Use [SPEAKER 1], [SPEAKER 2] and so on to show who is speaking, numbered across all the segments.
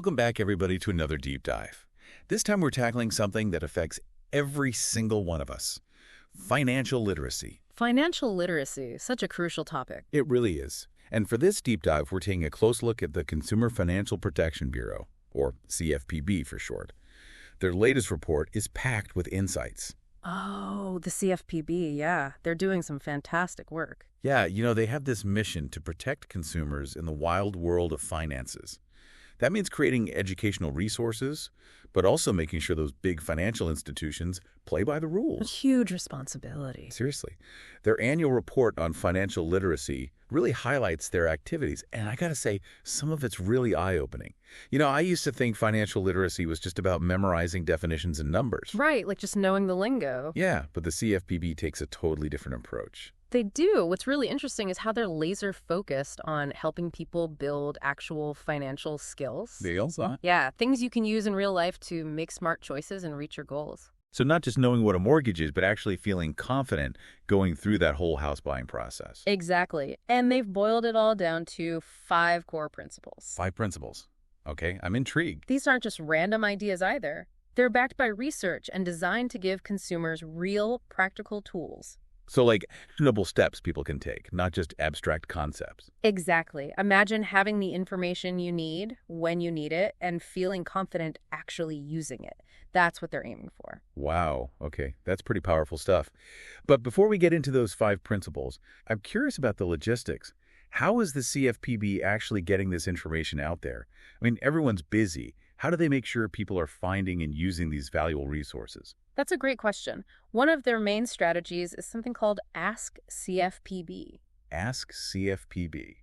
[SPEAKER 1] Welcome back, everybody, to another deep dive. This time we're tackling something that affects every single one of us. Financial literacy.
[SPEAKER 2] Financial literacy, such a crucial topic.
[SPEAKER 1] It really is. And for this deep dive, we're taking a close look at the Consumer Financial Protection Bureau, or CFPB for short. Their latest report is packed with insights.
[SPEAKER 2] Oh, the CFPB, yeah. They're doing some fantastic work.
[SPEAKER 1] Yeah, they have this mission to protect consumers in the wild world of finances. That means creating educational resources, but also making sure those big financial institutions play by the
[SPEAKER 2] A
[SPEAKER 1] rules.
[SPEAKER 2] huge responsibility.
[SPEAKER 1] Seriously. Their annual report on financial literacy really highlights their activities, and I gotta say, some of it's really eye-opening. I used to think financial literacy was just about memorizing definitions and numbers.
[SPEAKER 2] Right, like just knowing the lingo.
[SPEAKER 1] Yeah, but the CFPB takes a totally different approach.
[SPEAKER 2] They do. What's really interesting is how they're laser focused on helping people build actual financial skills.
[SPEAKER 1] They also?
[SPEAKER 2] Yeah, things you can use in real life to make smart choices and reach your goals.
[SPEAKER 1] So not just knowing what a mortgage is, but actually feeling confident going through that whole house buying process.
[SPEAKER 2] Exactly. And they've boiled it all down to 5 core principles.
[SPEAKER 1] 5 principles. Okay, I'm intrigued.
[SPEAKER 2] These aren't just random ideas either. They're backed by research and designed to give consumers real, practical tools.
[SPEAKER 1] So like actionable steps people can take, not just abstract concepts.
[SPEAKER 2] Exactly. Imagine having the information you need when you need it and feeling confident actually using it. That's what they're aiming for.
[SPEAKER 1] Wow, okay, that's pretty powerful stuff. But before we get into those 5 principles, I'm curious about the logistics. How is the CFPB actually getting this information out there? I mean, everyone's busy. How do they make sure people are finding and using these valuable resources?
[SPEAKER 2] That's a great question. One of their main strategies is something called Ask CFPB.
[SPEAKER 1] Ask CFPB.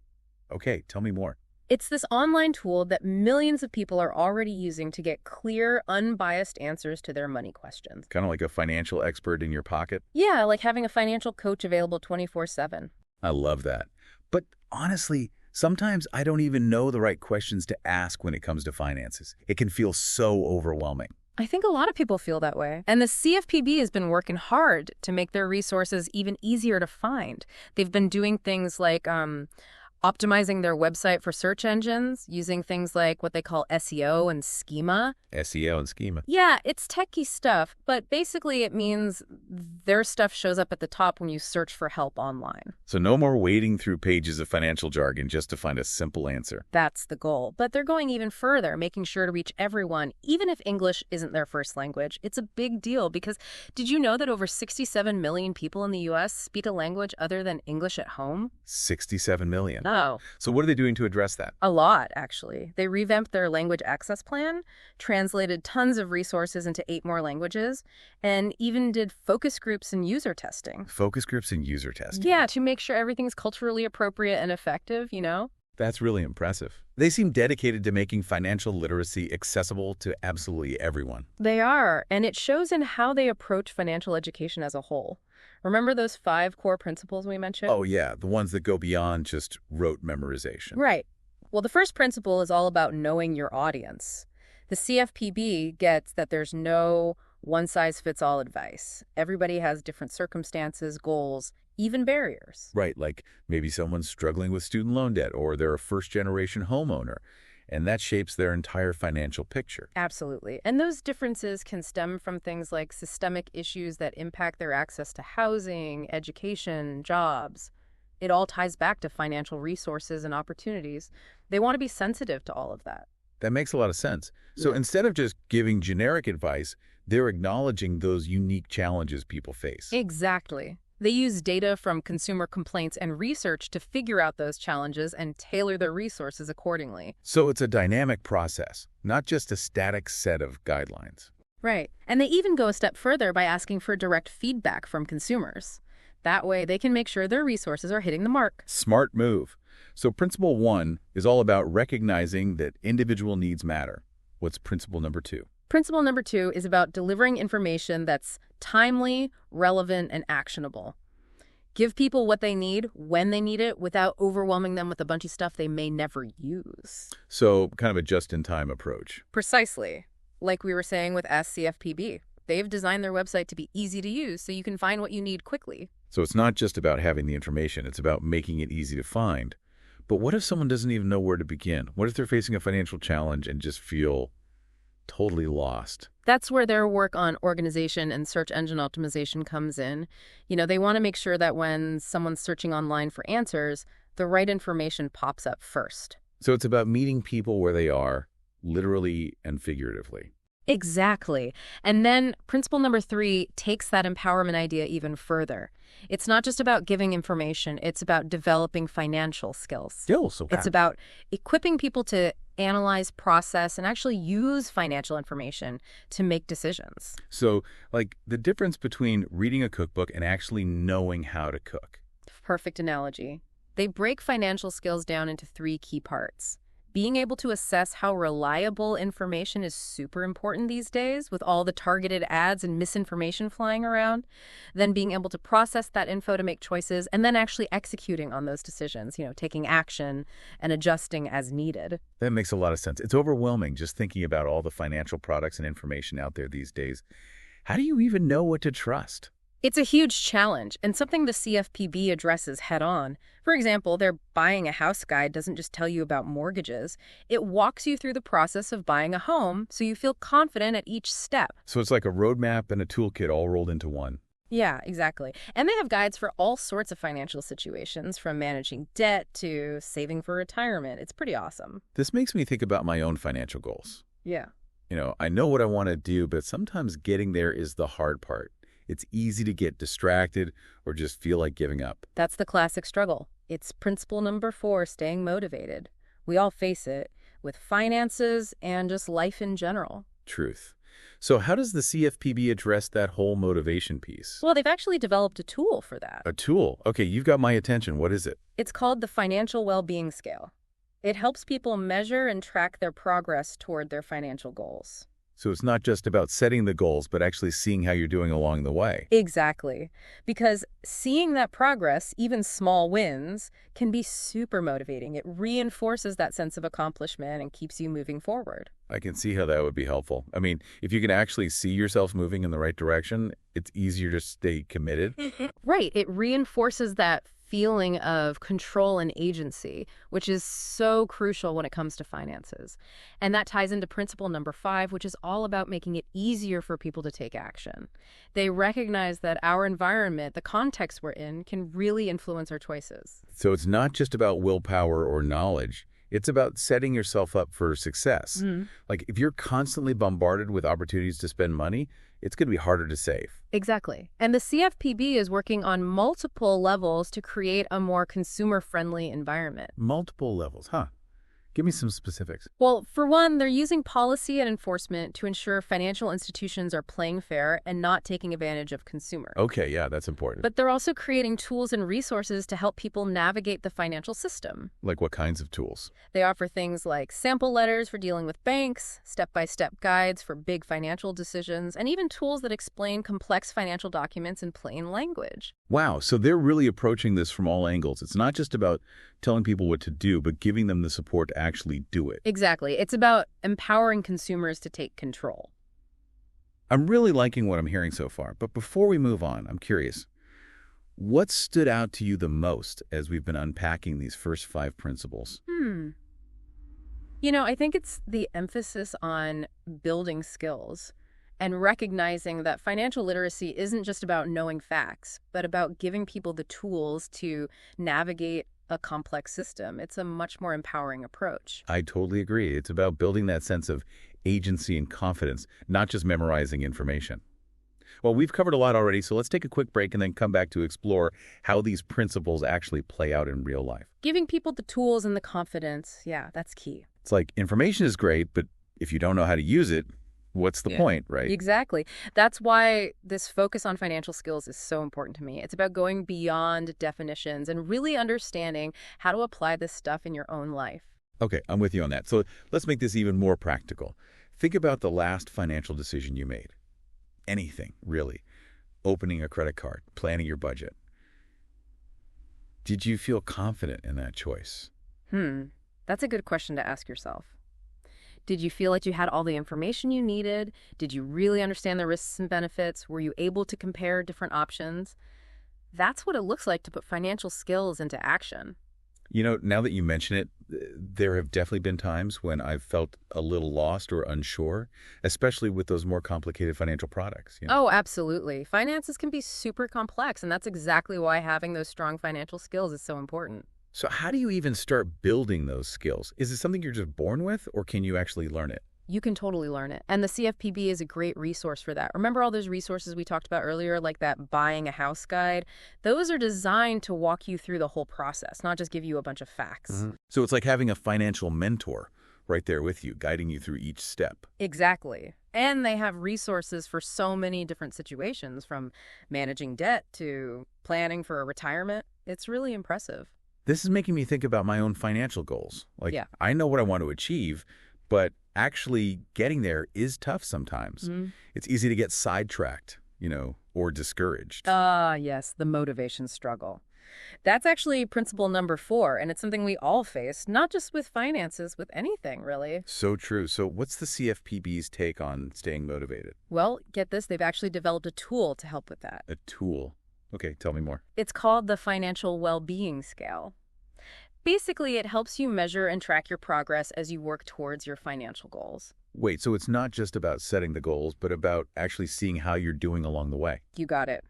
[SPEAKER 1] Okay, tell me more.
[SPEAKER 2] It's this online tool that millions of people are already using to get clear, unbiased answers to their money questions.
[SPEAKER 1] Kind of like a financial expert in your pocket?
[SPEAKER 2] Yeah, like having a financial coach available 24/7.
[SPEAKER 1] I love that. But honestly, sometimes I don't even know the right questions to ask when it comes to finances. It can feel so overwhelming.
[SPEAKER 2] I think a lot of people feel that way. And the CFPB has been working hard to make their resources even easier to find. They've been doing things like optimizing their website for search engines, using things like what they call SEO and schema.
[SPEAKER 1] SEO and schema.
[SPEAKER 2] Yeah, it's techie stuff, but basically it means their stuff shows up at the top when you search for help online.
[SPEAKER 1] So no more wading through pages of financial jargon just to find a simple answer.
[SPEAKER 2] That's the goal. But they're going even further, making sure to reach everyone, even if English isn't their first language. It's a big deal because did you know that over 67 million people in the U.S. speak a language other than English at home?
[SPEAKER 1] 67 million.
[SPEAKER 2] Oh,
[SPEAKER 1] So what are they doing to address that?
[SPEAKER 2] a lot, actually. They revamped their language access plan, translated tons of resources into 8 more languages, and even did focus groups and user testing.
[SPEAKER 1] Focus groups and user testing.
[SPEAKER 2] Yeah, to make sure everything's culturally appropriate and effective, you know?
[SPEAKER 1] That's really impressive. They seem dedicated to making financial literacy accessible to absolutely everyone.
[SPEAKER 2] They are, and it shows in how they approach financial education as a whole. Remember those 5 core principles we mentioned?
[SPEAKER 1] Oh yeah, the ones that go beyond just rote memorization.
[SPEAKER 2] Right. Well, the first principle is all about knowing your audience. The CFPB gets that there's no one-size-fits-all advice. Everybody has different circumstances, goals, even barriers.
[SPEAKER 1] Right, like maybe someone's struggling with student loan debt or they're a first-generation homeowner, and that shapes their entire financial picture.
[SPEAKER 2] Absolutely. And those differences can stem from things like systemic issues that impact their access to housing, education, jobs. It all ties back to financial resources and opportunities. They want to be sensitive to all of that.
[SPEAKER 1] That makes a lot of sense. So instead of just giving generic advice, they're acknowledging those unique challenges people face.
[SPEAKER 2] Exactly. They use data from consumer complaints and research to figure out those challenges and tailor their resources accordingly.
[SPEAKER 1] So it's a dynamic process, not just a static set of guidelines.
[SPEAKER 2] Right. And they even go a step further by asking for direct feedback from consumers. That way, they can make sure their resources are hitting the mark.
[SPEAKER 1] Smart move. So principle 1 is all about recognizing that individual needs matter. What's principle number 2?
[SPEAKER 2] Principle number 2 is about delivering information that's timely, relevant, and actionable. Give people what they need when they need it without overwhelming them with a bunch of stuff they may never use.
[SPEAKER 1] So kind of a just-in-time approach.
[SPEAKER 2] Precisely. Like we were saying with Ask CFPB. They've designed their website to be easy to use so you can find what you need quickly.
[SPEAKER 1] So it's not just about having the information, it's about making it easy to find. But what if someone doesn't even know where to begin? What if they're facing a financial challenge and just feel totally lost?
[SPEAKER 2] That's where their work on organization and search engine optimization comes in. They want to make sure that when someone's searching online for answers, the right information pops up first.
[SPEAKER 1] So it's about meeting people where they are, literally and figuratively.
[SPEAKER 2] Exactly. And then principle number 3 takes that empowerment idea even further. It's not just about giving information, it's about developing financial skills.
[SPEAKER 1] Skills, okay.
[SPEAKER 2] It's about equipping people to analyze, process, and actually use financial information to make decisions.
[SPEAKER 1] So, like, the difference between reading a cookbook and actually knowing how to cook.
[SPEAKER 2] Perfect analogy. They break financial skills down into 3 key parts. Being able to assess how reliable information is super important these days with all the targeted ads and misinformation flying around. Then being able to process that info to make choices and then actually executing on those decisions, taking action and adjusting as needed.
[SPEAKER 1] That makes a lot of sense. It's overwhelming just thinking about all the financial products and information out there these days. How do you even know what to trust?
[SPEAKER 2] It's a huge challenge and something the CFPB addresses head on. For example, their Buying a House guide doesn't just tell you about mortgages. It walks you through the process of buying a home so you feel confident at each step.
[SPEAKER 1] So it's like a roadmap and a toolkit all rolled into one.
[SPEAKER 2] Yeah, exactly. And they have guides for all sorts of financial situations, from managing debt to saving for retirement. It's pretty awesome.
[SPEAKER 1] This makes me think about my own financial goals.
[SPEAKER 2] Yeah.
[SPEAKER 1] I know what I want to do, but sometimes getting there is the hard part. It's easy to get distracted or just feel like giving up.
[SPEAKER 2] That's the classic struggle. It's principle number 4, staying motivated. We all face it with finances and just life in general.
[SPEAKER 1] Truth. So how does the CFPB address that whole motivation piece?
[SPEAKER 2] Well, they've actually developed a tool for that.
[SPEAKER 1] A tool? Okay, you've got my attention. What is it?
[SPEAKER 2] It's called the Financial Well-Being Scale. It helps people measure and track their progress toward their financial goals.
[SPEAKER 1] So it's not just about setting the goals, but actually seeing how you're doing along the way.
[SPEAKER 2] Exactly. Because seeing that progress, even small wins, can be super motivating. It reinforces that sense of accomplishment and keeps you moving forward.
[SPEAKER 1] I can see how that would be helpful. I mean, if you can actually see yourself moving in the right direction, it's easier to stay committed.
[SPEAKER 2] Right. It reinforces that feeling of control and agency, which is so crucial when it comes to finances. And that ties into principle number 5, which is all about making it easier for people to take action. They recognize that our environment, the context we're in, can really influence our choices.
[SPEAKER 1] So it's not just about willpower or knowledge. It's about setting yourself up for success. Like, if you're constantly bombarded with opportunities to spend money, it's going to be harder to save.
[SPEAKER 2] Exactly. And the CFPB is working on multiple levels to create a more consumer-friendly environment.
[SPEAKER 1] Multiple levels, huh? Give me some specifics.
[SPEAKER 2] Well, for one, they're using policy and enforcement to ensure financial institutions are playing fair and not taking advantage of consumers.
[SPEAKER 1] Okay, yeah, that's important.
[SPEAKER 2] But they're also creating tools and resources to help people navigate the financial system.
[SPEAKER 1] Like what kinds of tools?
[SPEAKER 2] They offer things like sample letters for dealing with banks, step-by-step guides for big financial decisions, and even tools that explain complex financial documents in plain language.
[SPEAKER 1] Wow, so they're really approaching this from all angles. It's not just about telling people what to do, but giving them the support to actually do it.
[SPEAKER 2] Exactly. It's about empowering consumers to take control.
[SPEAKER 1] I'm really liking what I'm hearing so far, but before we move on, I'm curious. What stood out to you the most as we've been unpacking these first 5 principles?
[SPEAKER 2] I think it's the emphasis on building skills and recognizing that financial literacy isn't just about knowing facts, but about giving people the tools to navigate a complex system. It's a much more empowering approach.
[SPEAKER 1] I totally agree. It's about building that sense of agency and confidence, not just memorizing information. Well, we've covered a lot already, so let's take a quick break and then come back to explore how these principles actually play out in real life.
[SPEAKER 2] Giving people the tools and the confidence, yeah, that's key.
[SPEAKER 1] It's like information is great, but if you don't know how to use it, what's the point, right?
[SPEAKER 2] Exactly. That's why this focus on financial skills is so important to me. It's about going beyond definitions and really understanding how to apply this stuff in your own life.
[SPEAKER 1] Okay, I'm with you on that. So let's make this even more practical. Think about the last financial decision you made. Anything, really. Opening a credit card, planning your budget. Did you feel confident in that choice?
[SPEAKER 2] That's a good question to ask yourself. Did you feel like you had all the information you needed? Did you really understand the risks and benefits? Were you able to compare different options? That's what it looks like to put financial skills into action.
[SPEAKER 1] Now that you mention it, there have definitely been times when I've felt a little lost or unsure, especially with those more complicated financial products.
[SPEAKER 2] Oh, absolutely. Finances can be super complex, and that's exactly why having those strong financial skills is so important.
[SPEAKER 1] So how do you even start building those skills? Is it something you're just born with, or can you actually learn it?
[SPEAKER 2] You can totally learn it. And the CFPB is a great resource for that. Remember all those resources we talked about earlier, like that buying a house guide? Those are designed to walk you through the whole process, not just give you a bunch of facts.
[SPEAKER 1] So it's like having a financial mentor right there with you, guiding you through each step.
[SPEAKER 2] Exactly. And they have resources for so many different situations, from managing debt to planning for a retirement. It's really impressive.
[SPEAKER 1] This is making me think about my own financial goals.
[SPEAKER 2] Yeah.
[SPEAKER 1] I know what I want to achieve, but actually getting there is tough sometimes. It's easy to get sidetracked, or discouraged.
[SPEAKER 2] Yes, the motivation struggle. That's actually principle number 4, and it's something we all face, not just with finances, with anything, really.
[SPEAKER 1] So true. So what's the CFPB's take on staying motivated?
[SPEAKER 2] Well, get this, they've actually developed a tool to help with that.
[SPEAKER 1] A tool. Okay, tell me more.
[SPEAKER 2] It's called the Financial Well-Being Scale. Basically, it helps you measure and track your progress as you work towards your financial goals.
[SPEAKER 1] Wait, so it's not just about setting the goals, but about actually seeing how you're doing along the way.
[SPEAKER 2] You got it.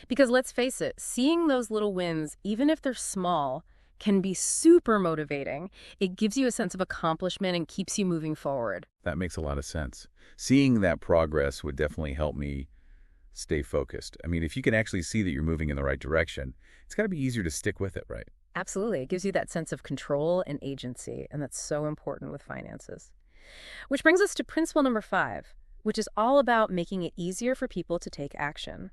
[SPEAKER 2] Because let's face it, seeing those little wins, even if they're small, can be super motivating. It gives you a sense of accomplishment and keeps you moving forward.
[SPEAKER 1] That makes a lot of sense. Seeing that progress would definitely help me stay focused. I mean, if you can actually see that you're moving in the right direction, it's got to be easier to stick with it, right?
[SPEAKER 2] Absolutely. It gives you that sense of control and agency, and that's so important with finances. Which brings us to principle number 5, which is all about making it easier for people to take action.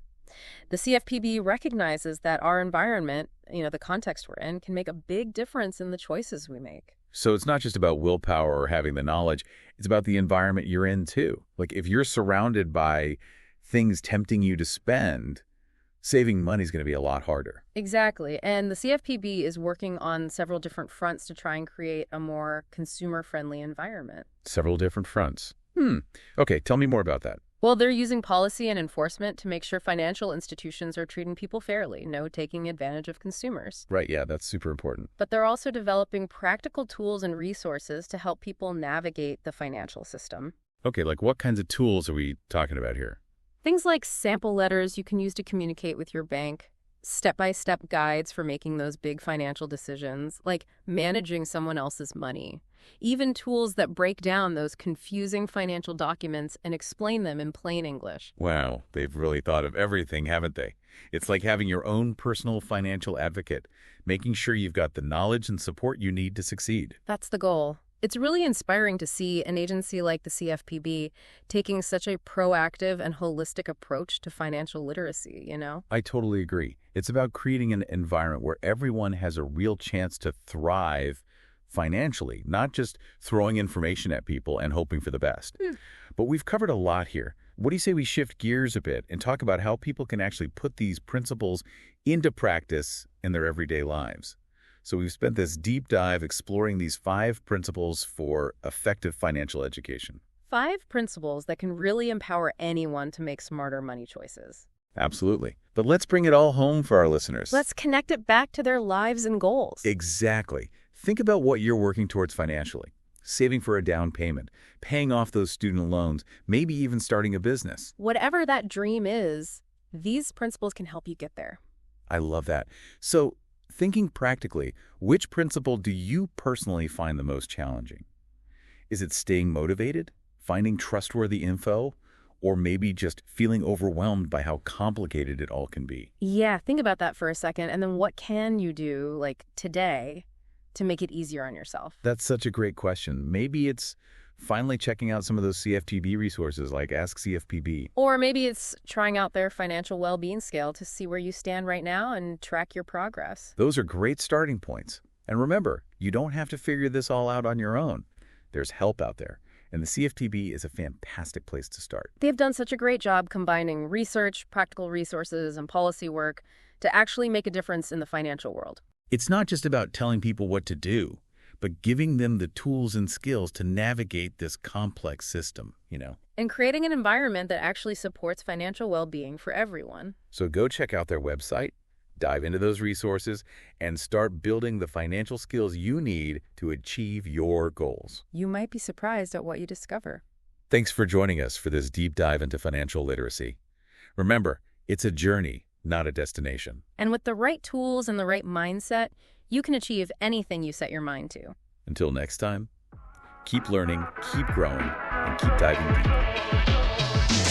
[SPEAKER 2] The CFPB recognizes that our environment, the context we're in, can make a big difference in the choices we make.
[SPEAKER 1] So it's not just about willpower or having the knowledge. It's about the environment you're in, too. Like if you're surrounded by things tempting you to spend, saving money is going to be a lot harder.
[SPEAKER 2] Exactly. And the CFPB is working on several different fronts to try and create a more consumer-friendly environment.
[SPEAKER 1] Several different fronts. Okay, tell me more about that.
[SPEAKER 2] Well, they're using policy and enforcement to make sure financial institutions are treating people fairly, no taking advantage of consumers.
[SPEAKER 1] Right, yeah, that's super important.
[SPEAKER 2] But they're also developing practical tools and resources to help people navigate the financial system.
[SPEAKER 1] Okay, like what kinds of tools are we talking about here?
[SPEAKER 2] Things like sample letters you can use to communicate with your bank, step-by-step guides for making those big financial decisions, like managing someone else's money. Even tools that break down those confusing financial documents and explain them in plain English.
[SPEAKER 1] Wow, they've really thought of everything, haven't they? It's like having your own personal financial advocate, making sure you've got the knowledge and support you need to succeed.
[SPEAKER 2] That's the goal. It's really inspiring to see an agency like the CFPB taking such a proactive and holistic approach to financial literacy,
[SPEAKER 1] I totally agree. It's about creating an environment where everyone has a real chance to thrive financially, not just throwing information at people and hoping for the best. But we've covered a lot here. What do you say we shift gears a bit and talk about how people can actually put these principles into practice in their everyday lives? So we've spent this deep dive exploring these 5 principles for effective financial education.
[SPEAKER 2] 5 principles that can really empower anyone to make smarter money choices.
[SPEAKER 1] Absolutely. But let's bring it all home for our listeners.
[SPEAKER 2] Let's connect it back to their lives and goals.
[SPEAKER 1] Exactly. Think about what you're working towards financially. Saving for a down payment, paying off those student loans, maybe even starting a business.
[SPEAKER 2] Whatever that dream is, these principles can help you get there.
[SPEAKER 1] I love that. So, thinking practically, which principle do you personally find the most challenging? Is it staying motivated, finding trustworthy info, or maybe just feeling overwhelmed by how complicated it all can be?
[SPEAKER 2] Yeah, think about that for a second. And then what can you do, like today, to make it easier on yourself?
[SPEAKER 1] That's such a great question. Maybe it's finally checking out some of those CFPB resources like Ask CFPB.
[SPEAKER 2] Or maybe it's trying out their financial well-being scale to see where you stand right now and track your progress.
[SPEAKER 1] Those are great starting points. And remember, you don't have to figure this all out on your own. There's help out there. And the CFPB is a fantastic place to start.
[SPEAKER 2] They've done such a great job combining research, practical resources, and policy work to actually make a difference in the financial world.
[SPEAKER 1] It's not just about telling people what to do, but giving them the tools and skills to navigate this complex system,
[SPEAKER 2] And creating an environment that actually supports financial well-being for everyone.
[SPEAKER 1] So go check out their website, dive into those resources, and start building the financial skills you need to achieve your goals.
[SPEAKER 2] You might be surprised at what you discover.
[SPEAKER 1] Thanks for joining us for this deep dive into financial literacy. Remember, it's a journey, not a destination.
[SPEAKER 2] And with the right tools and the right mindset, you can achieve anything you set your mind to.
[SPEAKER 1] Until next time, keep learning, keep growing, and keep diving deep.